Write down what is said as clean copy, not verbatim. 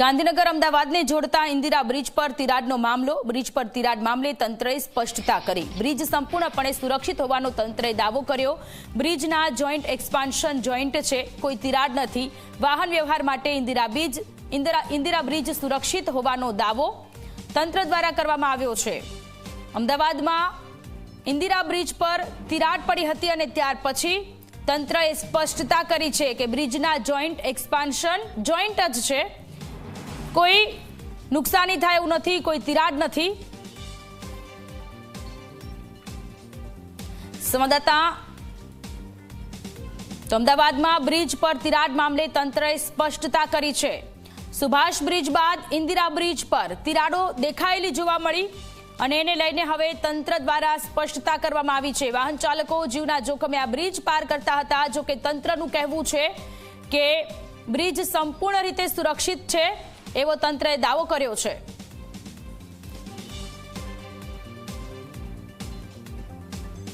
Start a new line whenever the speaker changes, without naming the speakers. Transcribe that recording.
ગાંધીનગર અમદાવાદને જોડતા ઇન્દિરા બ્રિજ પર તિરાડનો મામલો. બ્રિજ પર તિરાડ મામલે તંત્રએ સ્પષ્ટતા કરી. બ્રિજ સંપૂર્ણપણે સુરક્ષિત હોવાનો તંત્રએ દાવો કર્યો. બ્રિજના જોઈન્ટ એક્સપાન્શન જોઈન્ટ છે, કોઈ તિરાડ નથી. વાહન વ્યવહાર માટે ઇન્દિરા બ્રિજ સુરક્ષિત હોવાનો દાવો તંત્ર દ્વારા કરવામાં આવ્યો છે. અમદાવાદમાં ઇન્દિરા બ્રિજ પર તિરાડ પડી હતી અને ત્યાર પછી તંત્રએ સ્પષ્ટતા કરી છે કે બ્રિજના જોઈન્ટ એક્સપાન્શન જોઈન્ટ જ છે, કોઈ નુકસાની થાય એવું નથી, કોઈ તિરાડ નથી. સંવાદદાતા તો અમદાવાદમાં બ્રિજ પર તિરાડ મામલે તંત્રએ સ્પષ્ટતા કરી છે. સુભાષ બ્રિજ બાદ ઇન્દિરા બ્રિજ પર તિરાડો દેખાયેલી જોવા મળી અને એને લઈને હવે તંત્ર દ્વારા સ્પષ્ટતા કરવામાં આવી છે. વાહન ચાલકો જીવના જોખમે આ બ્રિજ પાર કરતા હતા. જો કે તંત્રનું કહેવું છે કે બ્રિજ સંપૂર્ણ રીતે સુરક્ષિત છે એવો તંત્રએ દાવો કર્યો છે.